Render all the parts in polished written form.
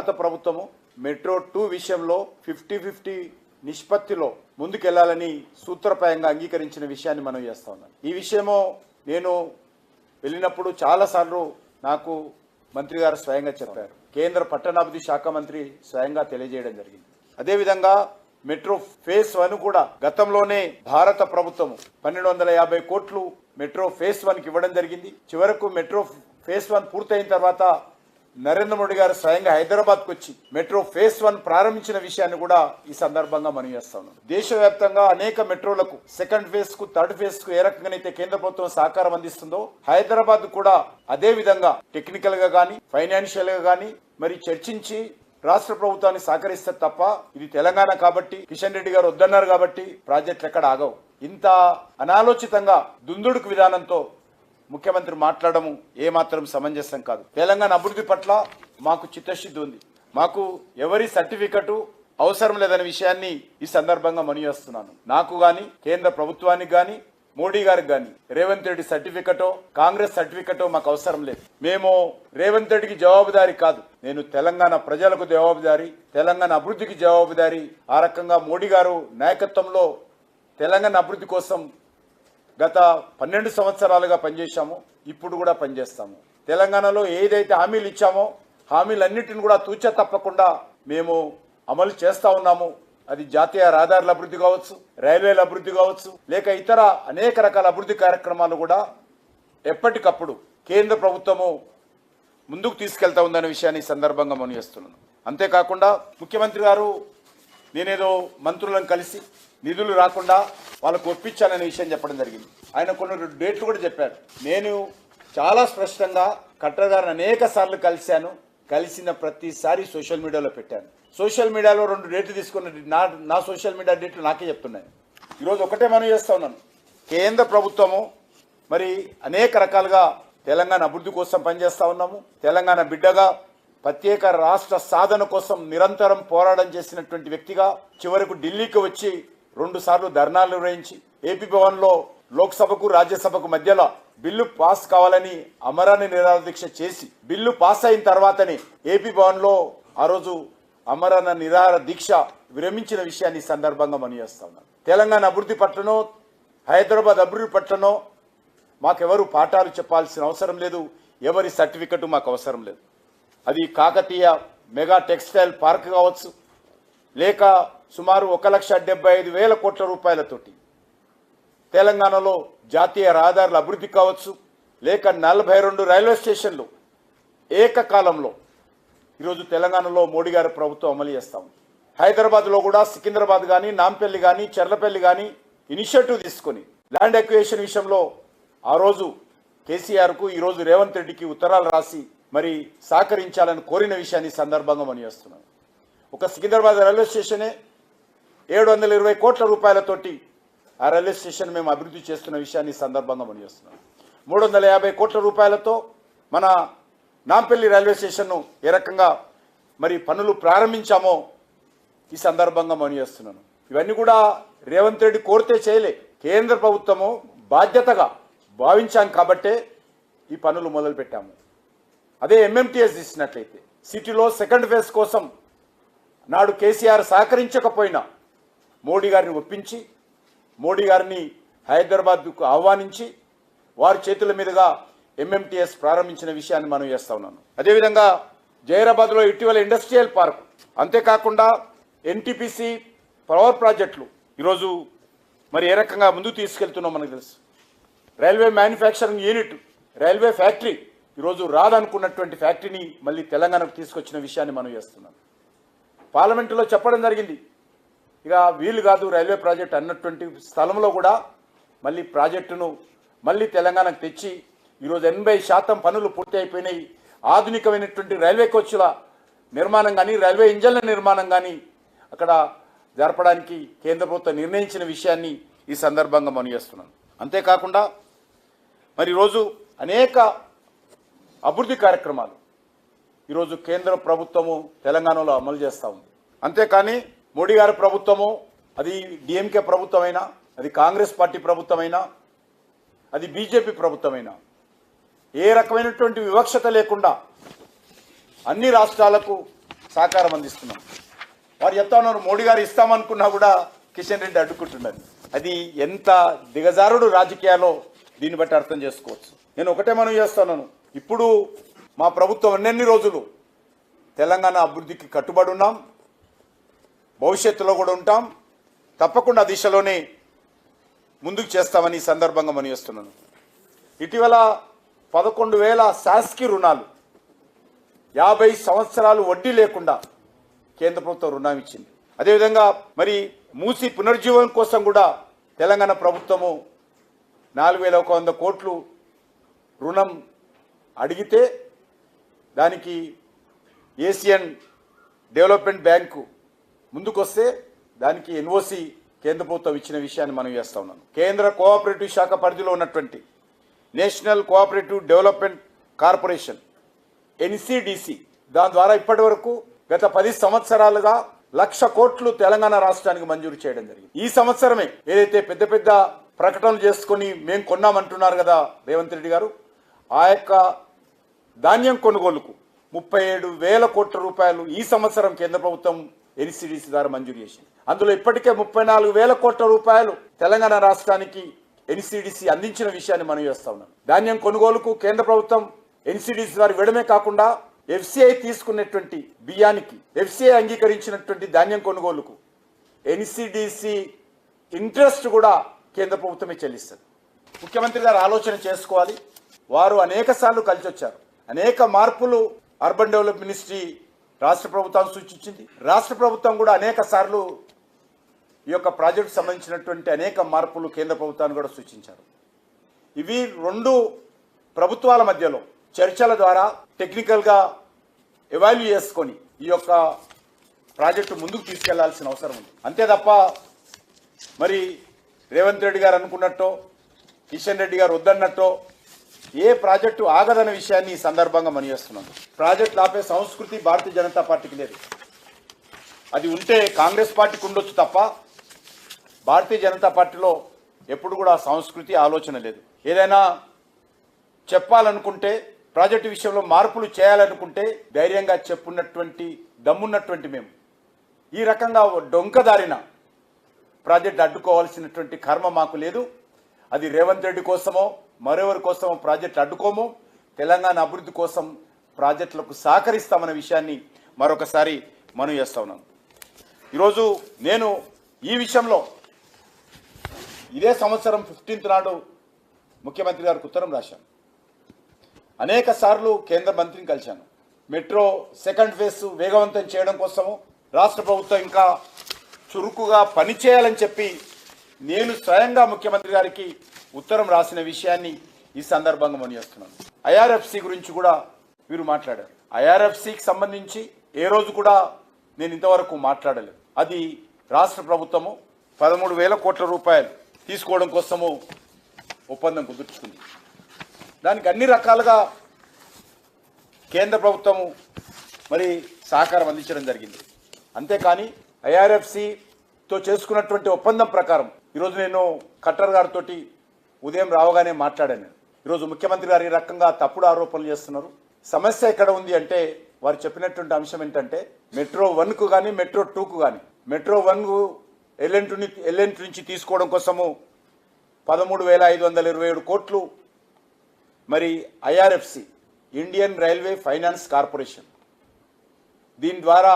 భారత ప్రభుత్వము మెట్రో 2 విషయంలో 50-50 నిష్పత్తిలో ముందుకెళ్లాలని సూత్రప్రాయంగా అంగీకరించిన విషయాన్ని మనం చేస్తా ఉన్నాం. ఈ విషయమో నేను వెళ్ళినప్పుడు చాలాసార్లు నాకు మంత్రి గారు స్వయంగా చెప్పారు. కేంద్ర పట్టణాభివృద్ధి శాఖ మంత్రి స్వయంగా తెలియజేయడం జరిగింది. అదేవిధంగా మెట్రో ఫేజ్ 1 కూడా గతంలోనే భారత ప్రభుత్వం 1250 కోట్లు మెట్రో ఫేజ్ 1కి ఇవ్వడం జరిగింది. చివరకు మెట్రో ఫేజ్ 1 పూర్తయిన తర్వాత నరేంద్ర మోడీ గారు స్వయంగా హైదరాబాద్కు వచ్చి మెట్రో ఫేజ్ 1 ప్రారంభించిన విషయాన్ని కూడా ఈ సందర్భంగా మనం చేస్తా ఉన్నాం. దేశవ్యాప్తంగా అనేక మెట్రోలకు సెకండ్ ఫేజ్ కు థర్డ్ ఫేజ్ కు ఏ రకంగానైతే కేంద్ర ప్రభుత్వం సహకారం అందిస్తుందో హైదరాబాద్ కూడా అదే విధంగా టెక్నికల్ గా గానీ ఫైనాన్షియల్ గా గానీ మరి చర్చించి రాష్ట్ర ప్రభుత్వాన్ని సహకరిస్తే తప్ప ఇది తెలంగాణ కాబట్టి కిషన్ రెడ్డి గారు వద్దన్నారు కాబట్టి ప్రాజెక్టులు ఎక్కడ ఆగవు. ఇంత అనాలోచితంగా దుందుడుకు విధానంతో ముఖ్యమంత్రి మాట్లాడము ఏమాత్రం సమంజసం కాదు. తెలంగాణ అభివృద్ధి పట్ల మాకు చిత్తశుద్ధి ఉంది. మాకు ఎవరి సర్టిఫికెట్ అవసరం లేదనే విషయాన్ని ఈ సందర్భంగా మనవిస్తున్నాను. నాకు గాని కేంద్ర ప్రభుత్వానికి గాని మోడీ గారికి గాని రేవంత్ రెడ్డి సర్టిఫికెటో కాంగ్రెస్ సర్టిఫికెటో మాకు అవసరం లేదు. మేము రేవంత్ రెడ్డికి జవాబుదారీ కాదు, నేను తెలంగాణ ప్రజలకు జవాబుదారీ, తెలంగాణ అభివృద్ధికి జవాబుదారీ. ఆ రకంగా మోడీ గారు నాయకత్వంలో తెలంగాణ అభివృద్ధి కోసం గత 12 సంవత్సరాలుగా పనిచేశాము, ఇప్పుడు కూడా పనిచేస్తాము. తెలంగాణలో ఏదైతే హామీలు ఇచ్చామో హామీలన్నింటిని కూడా తూచా తప్పకుండా మేము అమలు చేస్తా ఉన్నాము. అది జాతీయ రహదారుల అభివృద్ధి కావచ్చు, రైల్వేల అభివృద్ధి కావచ్చు, లేక ఇతర అనేక రకాల అభివృద్ధి కార్యక్రమాలు కూడా ఎప్పటికప్పుడు కేంద్ర ప్రభుత్వము ముందుకు తీసుకెళ్తా ఉందనే విషయాన్ని ఈ సందర్భంగా మనం చేస్తున్నాను. అంతేకాకుండా ముఖ్యమంత్రి గారు నేనేదో మంత్రులను కలిసి నిధులు రాకుండా వాళ్ళకు ఒప్పించాలనే విషయం చెప్పడం జరిగింది. ఆయన కొన్ని డేట్లు కూడా చెప్పారు. నేను చాలా స్పష్టంగా కలెక్టర్ గారిని అనేక సార్లు కలిశాను. కలిసిన ప్రతిసారి సోషల్ మీడియాలో పెట్టాను. సోషల్ మీడియాలో 2 డేట్లు తీసుకున్న నా సోషల్ మీడియా డేట్లు నాకే చెప్తున్నాయి. ఈరోజు ఒకటే మనం చేస్తా ఉన్నాను. కేంద్ర ప్రభుత్వము మరి అనేక రకాలుగా తెలంగాణ అభివృద్ధి కోసం పనిచేస్తా ఉన్నాము. తెలంగాణ బిడ్డగా ప్రత్యేక రాష్ట్ర సాధన కోసం నిరంతరం పోరాటం చేసినటువంటి వ్యక్తిగా చివరకు ఢిల్లీకి వచ్చి 2 సార్లు ధర్నాలు నిర్వహించి ఏపీ భవన్లో లోక్సభకు రాజ్యసభకు మధ్యలో బిల్లు పాస్ కావాలని అమరాన్ని నిరాదీక్ష చేసి బిల్లు పాస్ అయిన తర్వాతనే ఏపీ భవన్లో ఆ రోజు అమరణ నిరాహార దీక్ష విరమించిన విషయాన్ని ఈ సందర్భంగా మనం చేస్తా ఉన్నాం. తెలంగాణ అభివృద్ధి పట్లనో హైదరాబాద్ అభివృద్ధి పట్లనో మాకెవరు పాఠాలు చెప్పాల్సిన అవసరం లేదు, ఎవరి సర్టిఫికెట్ మాకు అవసరం లేదు. అది కాకతీయ మెగా టెక్స్టైల్ పార్క్ కావచ్చు, లేక సుమారు 1,75,000 కోట్ల రూపాయలతోటి తెలంగాణలో జాతీయ రహదారుల అభివృద్ధి కావచ్చు, లేక 42 రైల్వే స్టేషన్లు ఏకకాలంలో ఈరోజు తెలంగాణలో మోడీ గారి ప్రభుత్వం అమలు చేస్తాం. హైదరాబాద్లో కూడా సికింద్రాబాద్ కానీ నాంపల్లి కానీ చెర్లపల్లి కానీ ఇనిషియేటివ్ తీసుకొని ల్యాండ్ ఎక్విజిషన్ విషయంలో ఆ రోజు కేసీఆర్కు ఈరోజు రేవంత్ రెడ్డికి ఉత్తరాలు రాసి మరి సహకరించాలని కోరిన విషయాన్ని సందర్భంగా మనం చేస్తున్నాం. ఒక సికింద్రాబాద్ రైల్వే స్టేషనే 720 కోట్ల రూపాయలతోటి ఆ రైల్వే స్టేషన్ మేము అభివృద్ధి చేస్తున్న విషయాన్ని సందర్భంగా మనం చేస్తున్నాం. 350 కోట్ల రూపాయలతో మన నాంపల్లి రైల్వే స్టేషన్ను ఏ రకంగా మరి పనులు ప్రారంభించామో ఈ సందర్భంగా మనం చేస్తున్నాను. ఇవన్నీ కూడా రేవంత్ రెడ్డి కోరితే చేయలే, కేంద్ర ప్రభుత్వము బాధ్యతగా భావించాం కాబట్టే ఈ పనులు మొదలు పెట్టాము. అదే ఎంఎంటీఎస్ తీసినట్లయితే సిటీలో సెకండ్ ఫేజ్ కోసం నాడు కేసీఆర్ సహకరించకపోయినా మోడీ గారిని ఒప్పించి మోడీ గారిని హైదరాబాద్కు ఆహ్వానించి వారి చేతుల మీదుగా ఎంఎంటీఎస్ ప్రారంభించిన విషయాన్ని మనం చేస్తా ఉన్నాను. అదేవిధంగా జైరాబాద్లో ఇటీవల ఇండస్ట్రియల్ పార్క్, అంతేకాకుండా ఎన్టీపీసీ పవర్ ప్రాజెక్టులు ఈరోజు మరి ఏ రకంగా ముందుకు తీసుకెళ్తున్నాం మనకు తెలుసు. Railway manufacturing unit, railway factory ఈరోజు రాదనుకున్నటువంటి ఫ్యాక్టరీని మళ్ళీ తెలంగాణకు తీసుకొచ్చిన విషయాన్ని మనం చేస్తున్నాం. పార్లమెంటులో చెప్పడం జరిగింది, ఇక వీలు కాదు రైల్వే ప్రాజెక్ట్ అన్నటువంటి స్థలంలో కూడా మళ్ళీ ప్రాజెక్టును మళ్ళీ తెలంగాణకు తెచ్చి ఈరోజు 80% పనులు పూర్తి అయిపోయినాయి. ఆధునికమైనటువంటి రైల్వే కోచ్ల నిర్మాణం కానీ రైల్వే ఇంజన్ల నిర్మాణం కానీ అక్కడ జరపడానికి కేంద్ర ప్రభుత్వం నిర్ణయించిన విషయాన్ని ఈ సందర్భంగా మనం చేస్తున్నాం. అంతేకాకుండా మరి ఈరోజు అనేక అభివృద్ధి కార్యక్రమాలు ఈరోజు కేంద్ర ప్రభుత్వము తెలంగాణలో అమలు చేస్తూ ఉంది. అంతేకాని మోడీ గారి ప్రభుత్వము, అది డిఎంకే ప్రభుత్వమైనా, అది కాంగ్రెస్ పార్టీ ప్రభుత్వమైనా, అది బీజేపీ ప్రభుత్వమైనా ఏ రకమైనటువంటి వివక్షత లేకుండా అన్ని రాష్ట్రాలకు సహకారం అందిస్తున్నాం. వారు చెప్తా ఉన్నారు మోడీ గారు ఇస్తామనుకున్నా కూడా కిషన్ రెడ్డి అడ్డుకుంటున్నారు. అది ఎంత దిగజారుడు రాజకీయాల్లో దీన్ని బట్టి అర్థం చేసుకోవచ్చు. నేను ఒకటే మనం చేస్తున్నాను, ఇప్పుడు మా ప్రభుత్వం అన్ని రోజులు తెలంగాణ అభివృద్ధికి కట్టుబడి ఉన్నాం, భవిష్యత్తులో కూడా ఉంటాం, తప్పకుండా దిశలోనే ముందుకు చేస్తామని ఈ సందర్భంగా మనం చేస్తున్నాను. ఇటీవల 11,000 శాసకీయ రుణాలు 50 సంవత్సరాలు వడ్డీ లేకుండా కేంద్ర ప్రభుత్వం రుణం ఇచ్చింది. అదేవిధంగా మరి మూసి పునర్జీవనం కోసం కూడా తెలంగాణ ప్రభుత్వము 4,100 కోట్లు రుణం అడిగితే దానికి ఏషియన్ డెవలప్మెంట్ బ్యాంకు ముందుకొస్తే దానికి ఎన్ఓసి కేంద్ర ప్రభుత్వం ఇచ్చిన విషయాన్ని మనం చేస్తా ఉన్నాం. కేంద్ర కోఆపరేటివ్ శాఖ పరిధిలో ఉన్నటువంటి national cooperative development corporation NCDC దాని ద్వారా ఇప్పటి వరకు గత 10 సంవత్సరాలుగా 1,00,000 కోట్లు తెలంగాణ రాష్ట్రానికి మంజూరు చేయడం జరిగింది. ఈ సంవత్సరమే ఏదైతే పెద్ద పెద్ద ప్రకటనలు చేసుకుని మేము కొన్నామంటున్నారు కదా రేవంత్ రెడ్డి గారు, ఆ యొక్క ధాన్యం కొనుగోలుకు 37,000 కోట్ల రూపాయలు ఈ సంవత్సరం కేంద్ర ప్రభుత్వం ఎన్సిడిసి ద్వారా మంజూరు చేసింది. అందులో ఇప్పటికే 34,000 కోట్ల రూపాయలు తెలంగాణ రాష్ట్రానికి ఎన్సిడిసి అందించిన విషయాన్ని మనం చేస్తా ఉన్నాం. ధాన్యం కొనుగోలుకు కేంద్ర ప్రభుత్వం ఎన్సిడిసి ద్వారా ఇవ్వడమే కాకుండా ఎఫ్సిఐ తీసుకున్నటువంటి బియ్యానికి ఎఫ్సిఐ అంగీకరించినటువంటి ధాన్యం కొనుగోలుకు ఎన్సిడిసి ఇంట్రెస్ట్ కూడా కేంద్ర ప్రభుత్వమే చెల్లిస్తుంది. ముఖ్యమంత్రి గారు ఆలోచన చేసుకోవాలి. వారు అనేక సార్లు కలిసి వచ్చారు. అనేక మార్పులు అర్బన్ డెవలప్మెంట్ మినిస్ట్రీ రాష్ట్ర ప్రభుత్వాన్ని సూచించింది. రాష్ట్ర ప్రభుత్వం కూడా అనేక సార్లు ఈ యొక్క ప్రాజెక్టు సంబంధించినటువంటి అనేక మార్పులు కేంద్ర ప్రభుత్వాన్ని కూడా సూచించారు. ఇవి రెండు ప్రభుత్వాల మధ్యలో చర్చల ద్వారా టెక్నికల్గా ఎవాల్యూ చేసుకొని ఈ యొక్క ప్రాజెక్టు ముందుకు తీసుకెళ్లాల్సిన అవసరం ఉంది. అంతే తప్ప మరి రేవంత్ రెడ్డి గారు అనుకున్నట్టో కిషన్ రెడ్డి గారు వద్దన్నట్టో ఏ ప్రాజెక్టు ఆగదన్న విషయాన్ని ఈ సందర్భంగా మనం చేస్తున్నాం. ప్రాజెక్టులు ఆపే సంస్కృతి భారతీయ జనతా పార్టీకి లేదు. అది ఉంటే కాంగ్రెస్ పార్టీకి ఉండొచ్చు తప్ప భారతీయ జనతా పార్టీలో ఎప్పుడు కూడా సంస్కృతి ఆలోచన లేదు. ఏదైనా చెప్పాలనుకుంటే ప్రాజెక్టు విషయంలో మార్పులు చేయాలనుకుంటే ధైర్యంగా చెప్పున్నటువంటి దమ్మున్నటువంటి మేము ఈ రకంగా డొంకదారిన ప్రాజెక్టు అడ్డుకోవాల్సినటువంటి కర్మ మాకు లేదు. అది రేవంత్ రెడ్డి కోసమో మరెవరి కోసమో ప్రాజెక్టు అడ్డుకోమో తెలంగాణ అభివృద్ధి కోసం ప్రాజెక్టులకు సహకరిస్తామన్న విషయాన్ని మరొకసారి మనం చేస్తా ఉన్నాం. ఈరోజు నేను ఈ విషయంలో ఇదే సంవత్సరం 15th నాడు ముఖ్యమంత్రి గారికి ఉత్తరం రాశాను. అనేక సార్లు కేంద్ర మంత్రిని కలిశాను. మెట్రో సెకండ్ ఫేజ్ వేగవంతం చేయడం కోసము రాష్ట్ర ప్రభుత్వం ఇంకా చురుకుగా పనిచేయాలని చెప్పి నేను స్వయంగా ముఖ్యమంత్రి గారికి ఉత్తరం రాసిన విషయాన్ని ఈ సందర్భంగా మనం చేస్తున్నాను. ఐఆర్ఎఫ్సి గురించి కూడా వీరు మాట్లాడారు. ఐఆర్ఎఫ్సికి సంబంధించి ఏ రోజు కూడా నేను ఇంతవరకు మాట్లాడలేదు. అది రాష్ట్ర ప్రభుత్వము 13,000 కోట్ల రూపాయలు తీసుకోవడం కోసము ఒప్పందం కుదుర్చుకుంది. దానికి అన్ని రకాలుగా కేంద్ర ప్రభుత్వము మరి సహకారం అందించడం జరిగింది. అంతేకాని ఐఆర్ఎఫ్సితో చేసుకున్నటువంటి ఒప్పందం ప్రకారం ఈరోజు నేను ఖట్టర్ గారితో ఉదయం రావగానే మాట్లాడాను. ఈరోజు ముఖ్యమంత్రి గారు ఈ రకంగా తప్పుడు ఆరోపణలు చేస్తున్నారు. సమస్య ఎక్కడ ఉంది అంటే వారు చెప్పినటువంటి అంశం ఏంటంటే మెట్రో 1కు కానీ మెట్రో 2కు కానీ మెట్రో 1కు ఎల్ఎన్ నుంచి తీసుకోవడం కోసము 13,527 కోట్లు మరి IRFC Indian railway finance corporation దీని ద్వారా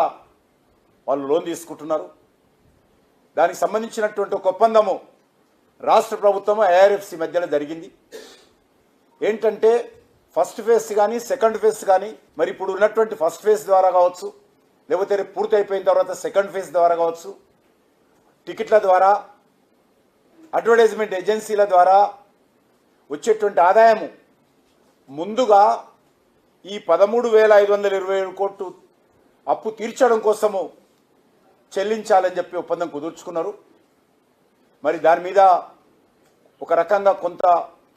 వాళ్ళు లోన్ తీసుకుంటున్నారు. దానికి సంబంధించినటువంటి ఒక ఒప్పందము రాష్ట్ర ప్రభుత్వము ఐఆర్ఎఫ్సి మధ్యలో జరిగింది. ఏంటంటే ఫస్ట్ ఫేజ్ కానీ సెకండ్ ఫేజ్ కానీ మరి ఇప్పుడు ఉన్నటువంటి ఫస్ట్ ఫేజ్ ద్వారా కావచ్చు, లేకపోతే పూర్తి అయిపోయిన తర్వాత సెకండ్ ఫేజ్ ద్వారా కావచ్చు, టికెట్ల ద్వారా అడ్వర్టైజ్మెంట్ ఏజెన్సీల ద్వారా వచ్చేటువంటి ఆదాయము ముందుగా ఈ 13,527 కోట్లు అప్పు తీర్చడం కోసము చెల్లించాలని చెప్పి ఒప్పందం కుదుర్చుకున్నారు. మరి దాని మీద ఒక రకంగా కొంత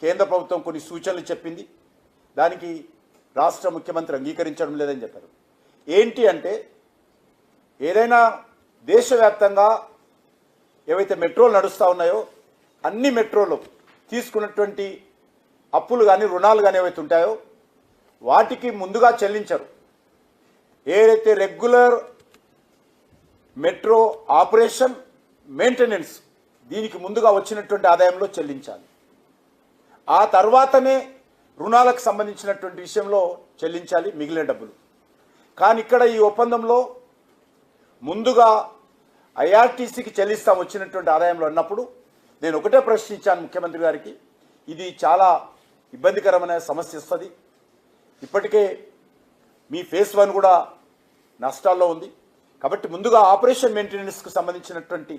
కేంద్ర ప్రభుత్వం కొన్ని సూచనలు చెప్పింది. దానికి రాష్ట్ర ముఖ్యమంత్రి అంగీకరించడం లేదని చెప్పారు. ఏంటి అంటే ఏదైనా దేశవ్యాప్తంగా ఏవైతే మెట్రోలు నడుస్తూ ఉన్నాయో అన్ని మెట్రోలు తీసుకున్నటువంటి అప్పులు కానీ రుణాలు కానీ ఏవైతే ఉంటాయో వాటికి ముందుగా చెల్లించరు. ఏదైతే రెగ్యులర్ మెట్రో ఆపరేషన్ మెయింటెనెన్స్ దీనికి ముందుగా వచ్చినటువంటి ఆదాయంలో చెల్లించాలి. ఆ తర్వాతనే రుణాలకు సంబంధించినటువంటి విషయంలో చెల్లించాలి మిగిలిన డబ్బులు. కానీ ఇక్కడ ఈ ఒప్పందంలో ముందుగా ఐఆర్టీసీకి చెల్లిస్తాం వచ్చినటువంటి ఆదాయంలో అన్నప్పుడు నేను ఒకటే ప్రశ్నించాను ముఖ్యమంత్రి గారికి, ఇది చాలా ఇబ్బందికరమైన సమస్య వస్తుంది. ఇప్పటికే మీ ఫేజ్ 1 కూడా నష్టాల్లో ఉంది. కాబట్టి ముందుగా ఆపరేషన్ మెయింటెనెన్స్కు సంబంధించినటువంటి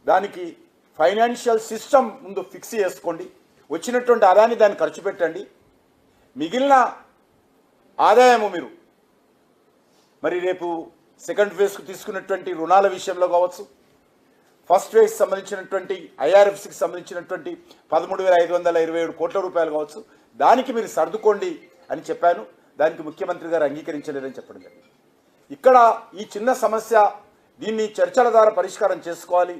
దానికి ఫైనాన్షియల్ సిస్టమ్ ముందు ఫిక్స్ చేసుకోండి. వచ్చినటువంటి ఆదాయాన్ని దాన్ని ఖర్చు పెట్టండి. మిగిలిన ఆదాయము మీరు మరి రేపు సెకండ్ ఫేజ్కు తీసుకున్నటువంటి రుణాల విషయంలో కావచ్చు, ఫస్ట్ ఫేజ్ సంబంధించినటువంటి ఐఆర్ఎఫ్సికి సంబంధించినటువంటి 13,527 కోట్ల రూపాయలు కావచ్చు, దానికి మీరు సర్దుకోండి అని చెప్పాను. దానికి ముఖ్యమంత్రి గారు అంగీకరించలేదని చెప్పడం జరిగింది. ఇక్కడ ఈ చిన్న సమస్య దీన్ని చర్చల ద్వారా పరిష్కారం చేసుకోవాలి.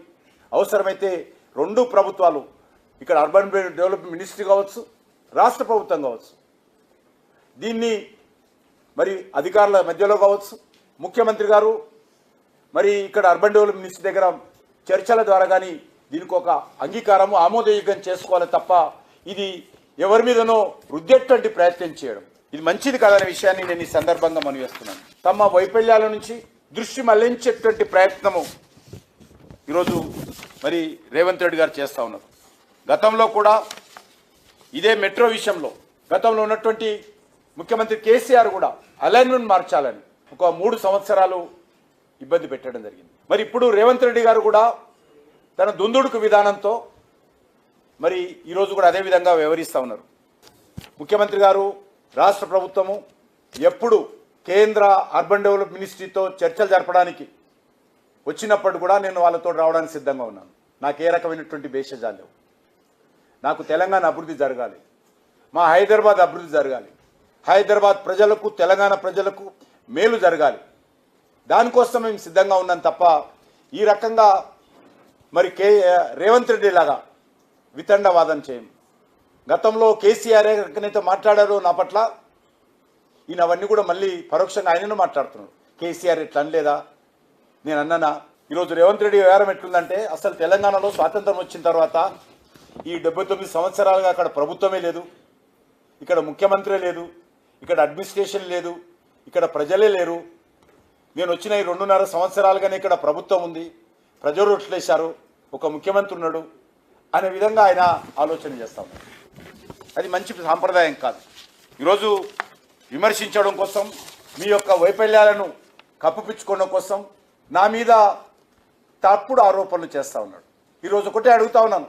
అవసరమైతే రెండు ప్రభుత్వాలు, ఇక్కడ అర్బన్ డెవలప్మెంట్ మినిస్ట్రీ కావచ్చు, రాష్ట్ర ప్రభుత్వం కావచ్చు, దీన్ని మరి అధికారుల మధ్యలో కావచ్చు, ముఖ్యమంత్రి గారు మరి ఇక్కడ అర్బన్ డెవలప్మెంట్ మినిస్ట్రీ దగ్గర చర్చల ద్వారా కానీ దీనికి ఒక అంగీకారము ఆమోదయోగ్యం చేసుకోవాలి తప్ప ఇది ఎవరి మీదనో రుద్దేటువంటి ప్రయత్నం చేయడం ఇది మంచిది కాదనే విషయాన్ని నేను ఈ సందర్భంగా మనవి చేస్తున్నాను. తమ వైఫల్యాల నుంచి దృష్టి మళ్లించేటువంటి ప్రయత్నము ఈరోజు మరి రేవంత్ రెడ్డి గారు చేస్తూ ఉన్నారు. గతంలో కూడా ఇదే మెట్రో విషయంలో గతంలో ఉన్నటువంటి ముఖ్యమంత్రి కేసీఆర్ కూడా అలైన్మెంట్ మార్చాలని ఒక 3 సంవత్సరాలు ఇబ్బంది పెట్టడం జరిగింది. మరి ఇప్పుడు రేవంత్ రెడ్డి గారు కూడా తన దుందుడుకు విధానంతో మరి ఈరోజు కూడా అదే విధంగా వ్యవహరిస్తూ ఉన్నారు. ముఖ్యమంత్రి గారు రాష్ట్ర ప్రభుత్వము ఎప్పుడు కేంద్ర అర్బన్ డెవలప్మెంట్ మినిస్ట్రీతో చర్చలు జరపడానికి వచ్చినప్పుడు కూడా నేను వాళ్ళతో రావడానికి సిద్ధంగా ఉన్నాను. నాకు ఏ రకమైనటువంటి భేషజాలు లేవు. నాకు తెలంగాణ అభివృద్ధి జరగాలి, మా హైదరాబాద్ అభివృద్ధి జరగాలి, హైదరాబాద్ ప్రజలకు తెలంగాణ ప్రజలకు మేలు జరగాలి. దానికోసం మేము సిద్ధంగా ఉన్నాం తప్ప ఈ రకంగా మరి రేవంత్ రెడ్డి లాగా వితండవాదం చేయము. గతంలో కేసీఆర్ ఎక్కడైతే మాట్లాడారో నా పట్ల ఈయన అవన్నీ కూడా మళ్ళీ పరోక్షంగా ఆయనను మాట్లాడుతున్నాడు. కేసీఆర్ ఎట్లా అనలేదా, నేను అన్నానా? ఈరోజు రేవంత్ రెడ్డి వ్యవహారం ఎట్లుందంటే అసలు తెలంగాణలో స్వాతంత్రం వచ్చిన తర్వాత ఈ 79 సంవత్సరాలుగా అక్కడ ప్రభుత్వమే లేదు, ఇక్కడ ముఖ్యమంత్రి లేదు, ఇక్కడ అడ్మినిస్ట్రేషన్ లేదు, ఇక్కడ ప్రజలే లేరు. నేను వచ్చిన ఈ 2.5 సంవత్సరాలుగానే ఇక్కడ ప్రభుత్వం ఉంది, ప్రజలు ఓట్లేశారు, ఒక ముఖ్యమంత్రి ఉన్నాడు అనే విధంగా ఆయన ఆలోచన చేస్తా ఉన్నారు. అది మంచి సాంప్రదాయం కాదు. ఈరోజు విమర్శించడం కోసం, మీ యొక్క వైఫల్యాలను కప్పిపుచ్చుకోవడం కోసం నా మీద తప్పుడు ఆరోపణలు చేస్తూ ఉన్నాడు. ఈరోజు ఒకటే అడుగుతా ఉన్నాను,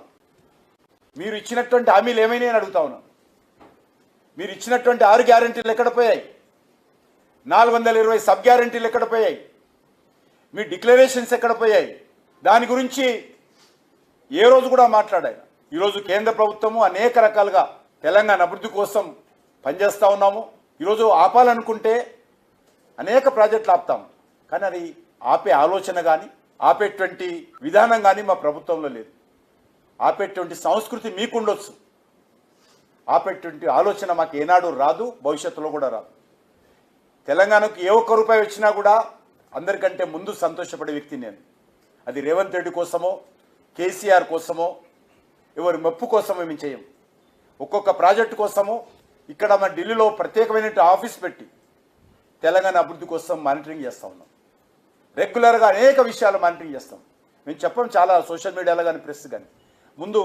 మీరు ఇచ్చినటువంటి హామీలు ఏమైనా అని అడుగుతా ఉన్నాను. మీరు ఇచ్చినటువంటి 6 గ్యారెంటీలు ఎక్కడ పోయాయి? 420 సబ్ గ్యారెంటీలు ఎక్కడ పోయాయి? మీ డిక్లరేషన్స్ ఎక్కడ పోయాయి? దాని గురించి ఏ రోజు కూడా మాట్లాడారు. ఈరోజు కేంద్ర ప్రభుత్వము అనేక రకాలుగా తెలంగాణ అభివృద్ధి కోసం పనిచేస్తూ ఉన్నాము. ఈరోజు ఆపాలనుకుంటే అనేక ప్రాజెక్టులు ఆపుతాము, కానీ అది ఆపే ఆలోచన కానీ ఆపేటువంటి విధానం కానీ మా ప్రభుత్వంలో లేదు. ఆపేటువంటి సంస్కృతి మీకు ఉండొచ్చు, ఆపేటువంటి ఆలోచన మాకు ఏనాడు రాదు, భవిష్యత్తులో కూడా రాదు. తెలంగాణకు ఏ ఒక్క రూపాయి వచ్చినా కూడా అందరికంటే ముందు సంతోషపడే వ్యక్తి నేను. అది రేవంత్ రెడ్డి కోసమో కేసీఆర్ కోసమో ఎవరి మెప్పు కోసమో మేము చేయం. ఒక్కొక్క ప్రాజెక్టు కోసమో ఇక్కడ మన ఢిల్లీలో ప్రత్యేకమైన ఆఫీస్ పెట్టి తెలంగాణ అభివృద్ధి కోసం మానిటరింగ్ చేస్తూ ఉన్నాం. రెగ్యులర్గా అనేక విషయాలు మానిటరింగ్ చేస్తాం. మేము చెప్పం చాలా సోషల్ మీడియాలో కానీ ప్రెస్ కానీ, ముందు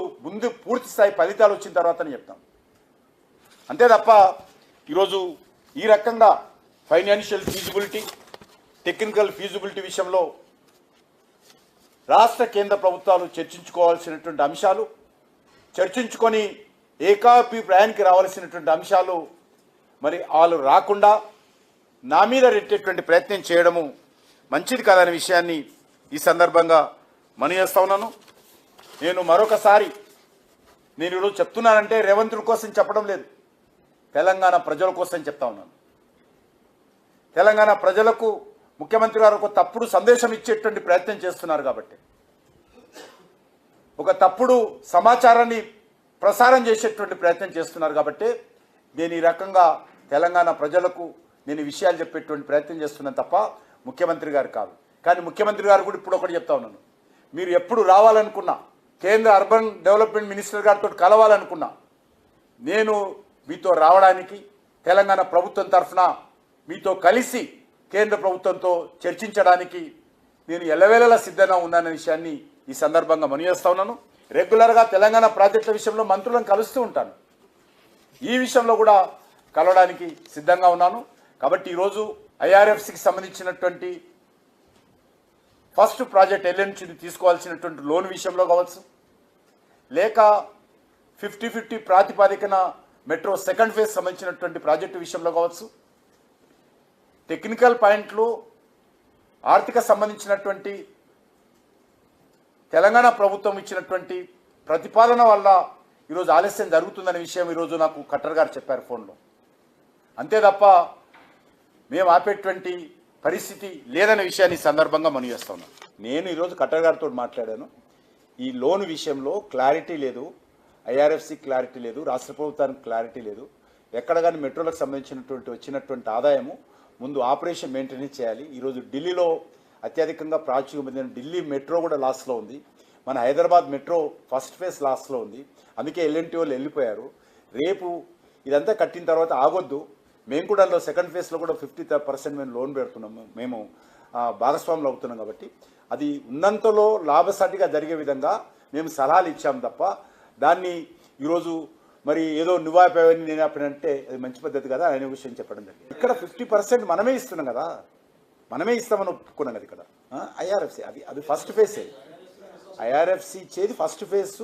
పూర్తి స్థాయి ఫలితాలు వచ్చిన తర్వాతనే చెప్తాం. అంతే తప్ప ఈరోజు ఈ రకంగా ఫైనాన్షియల్ ఫీజిబిలిటీ, టెక్నికల్ ఫీజిబిలిటీ విషయంలో రాష్ట్ర కేంద్ర ప్రభుత్వాలు చర్చించుకోవాల్సినటువంటి అంశాలు, చర్చించుకొని ఏకాభిప్రాయానికి రావాల్సినటువంటి అంశాలు మరి వాళ్ళు రాకుండా నా మీద రెట్టేటువంటి ప్రయత్నం చేయడము మంచిది కాదనే విషయాన్ని ఈ సందర్భంగా మనవి చేస్తా ఉన్నాను. నేను మరొకసారి ఈరోజు చెప్తున్నానంటే రేవంత్ కోసం చెప్పడం లేదు, తెలంగాణ ప్రజల కోసం చెప్తా ఉన్నాను. తెలంగాణ ప్రజలకు ముఖ్యమంత్రి గారు ఒక తప్పుడు సందేశం ఇచ్చేటువంటి ప్రయత్నం చేస్తున్నారు కాబట్టి, ఒక తప్పుడు సమాచారాన్ని ప్రసారం చేసేటువంటి ప్రయత్నం చేస్తున్నారు కాబట్టి నేను ఈ రకంగా తెలంగాణ ప్రజలకు నేను ఈ విషయాలు చెప్పేటువంటి ప్రయత్నం చేస్తున్నాను తప్ప ముఖ్యమంత్రి గారు కాదు. కానీ ముఖ్యమంత్రి గారు కూడా ఇప్పుడు ఒకటి చెప్తా ఉన్నాను, మీరు ఎప్పుడు రావాలనుకున్నా, కేంద్ర అర్బన్ డెవలప్మెంట్ మినిస్టర్ గారితో కలవాలనుకున్నా, నేను మీతో రావడానికి తెలంగాణ ప్రభుత్వం తరఫున మీతో కలిసి కేంద్ర ప్రభుత్వంతో చర్చించడానికి నేను ఎల్లవేళలా సిద్ధంగా ఉన్నాననే విషయాన్ని ఈ సందర్భంగా మనవిచేస్తా ఉన్నాను. రెగ్యులర్గా తెలంగాణ ప్రాజెక్టుల విషయంలో మంత్రులను కలుస్తూ ఉంటాను, ఈ విషయంలో కూడా కలవడానికి సిద్ధంగా ఉన్నాను. కాబట్టి ఈరోజు ఐఆర్ఎఫ్సికి సంబంధించినటువంటి ఫస్ట్ ప్రాజెక్ట్ ఎల్ఎన్సీని తీసుకోవాల్సినటువంటి లోన్ విషయంలో కావచ్చు, లేక 50-50 ప్రాతిపాదికన మెట్రో సెకండ్ ఫేజ్ సంబంధించినటువంటి ప్రాజెక్టు విషయంలో కావచ్చు, టెక్నికల్ పాయింట్లు ఆర్థిక సంబంధించినటువంటి తెలంగాణ ప్రభుత్వం ఇచ్చినటువంటి ప్రతిపాదన వల్ల ఈరోజు ఆలస్యం జరుగుతుందనే విషయం ఈరోజు నాకు ఖట్టర్ గారు చెప్పారు ఫోన్లో. అంతే తప్ప మేము ఆపేటువంటి పరిస్థితి లేదనే విషయాన్ని సందర్భంగా మనం చేస్తా ఉన్నాం. నేను ఈరోజు ఖట్టర్ గారితో మాట్లాడాను, ఈ లోన్ విషయంలో క్లారిటీ లేదు, ఐఆర్ఎఫ్సి క్లారిటీ లేదు, రాష్ట్ర ప్రభుత్వానికి క్లారిటీ లేదు. ఎక్కడ కానీ మెట్రోలకు సంబంధించినటువంటి వచ్చినటువంటి ఆదాయము ముందు ఆపరేషన్ మెయింటెనెన్స్ చేయాలి. ఈరోజు ఢిల్లీలో అత్యధికంగా ప్రాచుర్యం పొందిన ఢిల్లీ మెట్రో కూడా లాస్లో ఉంది, మన హైదరాబాద్ మెట్రో ఫస్ట్ ఫేజ్ లాస్లో ఉంది. అందుకే ఎల్ఎన్టీ వాళ్ళు వెళ్ళిపోయారు. రేపు ఇదంతా కట్టిన తర్వాత ఆగొద్దు, మేము కూడా అందులో సెకండ్ ఫేజ్లో కూడా 50% మేము లోన్ పెడుతున్నాము, మేము భాగస్వాములు అవుతున్నాం. కాబట్టి అది ఉన్నంతలో లాభసాటిగా జరిగే విధంగా మేము సలహాలు ఇచ్చాము తప్ప దాన్ని ఈరోజు మరి ఏదో నువ్వాయిపోయావని నేను ఆపినంటే అది మంచి పద్ధతి కదా అనే విషయం చెప్పడం జరిగింది. ఇక్కడ 50% మనమే ఇస్తున్నాం కదా, మనమే ఇస్తామని ఒప్పుకున్నాం కదా. ఇక్కడ ఐఆర్ఎఫ్సి అది ఫస్ట్ ఫేజ్, ఐఆర్ఎఫ్సి ఇచ్చేది ఫస్ట్ ఫేజ్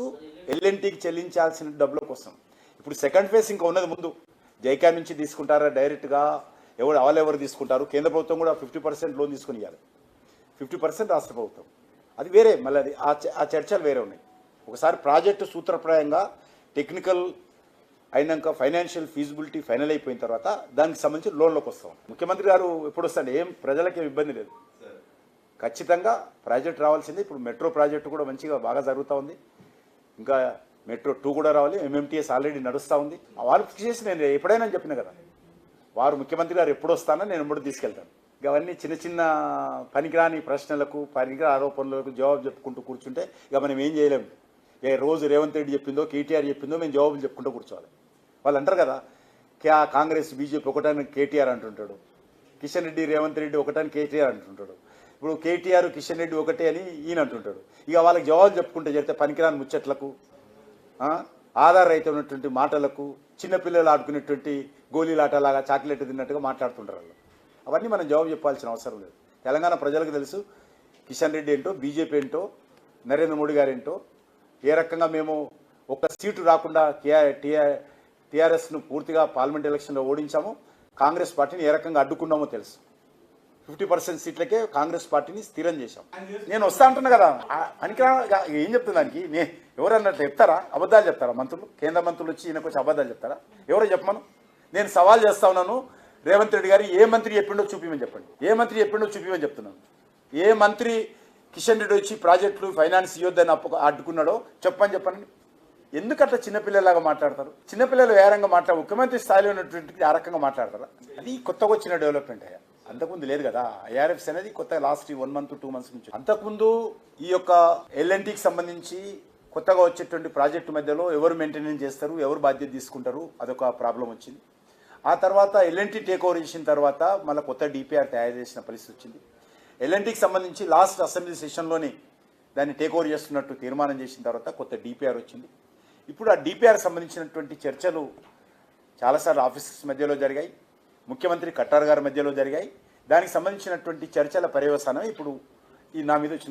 ఎల్ఎన్టీకి చెల్లించాల్సిన డబ్బుల కోసం. ఇప్పుడు సెకండ్ ఫేజ్ ఇంకా ఉన్నది ముందు, జైకా నుంచి తీసుకుంటారా డైరెక్ట్గా, ఎవరు తీసుకుంటారు. కేంద్ర ప్రభుత్వం కూడా 50% లోన్ తీసుకుని ఇవ్వాలి, 50% రాష్ట్ర ప్రభుత్వం. అది వేరే, మళ్ళీ అది ఆ చర్చలు వేరే ఉన్నాయి. ఒకసారి ప్రాజెక్టు సూత్రప్రాయంగా టెక్నికల్ అయినాక ఫైనాన్షియల్ ఫీజిబిలిటీ ఫైనల్ అయిపోయిన తర్వాత దానికి సంబంధించి లోన్లోకి వస్తాం. ముఖ్యమంత్రి గారు ఎప్పుడు వస్తాడు, ఏం ప్రజలకి ఇబ్బంది లేదు, ఖచ్చితంగా ప్రాజెక్ట్ రావాల్సిందే. ఇప్పుడు మెట్రో ప్రాజెక్టు కూడా మంచిగా బాగా జరుగుతూ ఉంది, ఇంకా మెట్రో 2 కూడా రావాలి. ఎంఎంటీఎస్ ఆల్రెడీ నడుస్తూ ఉంది. వాళ్ళు చేసి నేను ఎప్పుడైనా చెప్పిన కదా, వారు ముఖ్యమంత్రి గారు ఎప్పుడు వస్తానో నేను ఎప్పుడు తీసుకెళ్తాను. ఇక అవన్నీ చిన్న చిన్న పనికిరాని ప్రశ్నలకు, పనికిరాని ఆరోపణలకు జవాబు చెప్పుకుంటూ కూర్చుంటే ఇక మనం ఏం చేయలేము. రోజు రేవంత్ రెడ్డి చెప్పిందో, కేటీఆర్ చెప్పిందో మేము జవాబులు చెప్పుకుంటూ కూర్చోవాలి. వాళ్ళు అంటారు కదా, కాంగ్రెస్ బీజేపీ ఒకటానికి కేటీఆర్ అంటుంటాడు, కిషన్ రెడ్డి రేవంత్ రెడ్డి ఒకటానికి కేటీఆర్ అంటుంటాడు. ఇప్పుడు కేటీఆర్ కిషన్ రెడ్డి ఒకటే అని ఈయన అంటుంటాడు. ఇక వాళ్ళకి జవాబు చెప్పుకుంటే చెప్తే పనికిరాని ముచ్చట్లకు, ఆధార్ రైతు ఉన్నటువంటి మాటలకు, చిన్నపిల్లలు ఆడుకునేటువంటి గోళీలాటలాగా చాక్లెట్ తిన్నట్టుగా మాట్లాడుతుంటారు వాళ్ళు. అవన్నీ మనం జవాబు చెప్పాల్సిన అవసరం లేదు. తెలంగాణ ప్రజలకు తెలుసు కిషన్ రెడ్డి ఏంటో, బీజేపీ ఏంటో, నరేంద్ర మోడీ గారు ఏంటో, ఏ రకంగా మేము ఒక్క సీటు రాకుండా టీఆర్ఎస్ను పూర్తిగా పార్లమెంట్ ఎలక్షన్లో ఓడించాము, కాంగ్రెస్ పార్టీని ఏ రకంగా అడ్డుకున్నామో తెలుసు. 50% సీట్లకే కాంగ్రెస్ పార్టీని స్థిరం చేశాం. నేను వస్తా అంటున్నా కదా, పనికిరా ఏం చెప్తుంది దానికి. ఎవరన్నట్లు చెప్తారా, అబద్ధాలు చెప్తారా మంత్రులు? కేంద్ర మంత్రులు వచ్చి ఈయనకు వచ్చి అబద్ధాలు చెప్తారా? ఎవరో చెప్పమను. నేను సవాల్ చేస్తా ఉన్నాను, రేవంత్ రెడ్డి గారు ఏ మంత్రి చెప్పిండో చూపించమని చెప్పండి, ఏ మంత్రి చెప్పిండో చూపించమని చెప్తున్నాను. ఏ మంత్రి కిషన్ రెడ్డి వచ్చి ప్రాజెక్టులు ఫైనాన్స్ ఇవ్వద్దని అడ్డుకున్నాడో చెప్పండి. ఎందుకట్లా చిన్నపిల్లలాగా మాట్లాడతారు? చిన్నపిల్లలు ఏ రకంగా మాట్లాడారు? ముఖ్యమంత్రి స్థాయిలో ఉన్నటువంటి ఆ రకంగా మాట్లాడతారా? అది కొత్తగా వచ్చిన డెవలప్మెంట్ అయ్యా, అంతకుముందు లేదు కదా. ఐఆర్ఎఫ్స్ అనేది కొత్త లాస్ట్ 1 month 2 months నుంచి. అంతకుముందు ఈ యొక్క ఎల్ఎన్టీకి సంబంధించి కొత్తగా వచ్చేటువంటి ప్రాజెక్టు మధ్యలో ఎవరు మెయింటెనెన్స్ చేస్తారు, ఎవరు బాధ్యత తీసుకుంటారు, అదొక ప్రాబ్లం వచ్చింది. ఆ తర్వాత ఎల్ఎన్టీ టేక్ ఓవర్ చేసిన తర్వాత మళ్ళీ కొత్త డిపిఆర్ తయారు చేసిన పరిస్థితి వచ్చింది. ఎల్ఎన్టీకి సంబంధించి లాస్ట్ అసెంబ్లీ సెషన్లోనే దాన్ని టేక్ ఓవర్ చేస్తున్నట్టు తీర్మానం చేసిన తర్వాత కొత్త డిపిఆర్ వచ్చింది. ఇప్పుడు ఆ డిపిఆర్ సంబంధించినటువంటి చర్చలు చాలాసార్లు ఆఫీసర్స్ మధ్యలో జరిగాయి, ముఖ్యమంత్రి ఖట్టర్ గారి మధ్యలో జరిగాయి. దానికి సంబంధించినటువంటి చర్చల పర్యవసానం ఇప్పుడు ఈ నా మీద వచ్చిన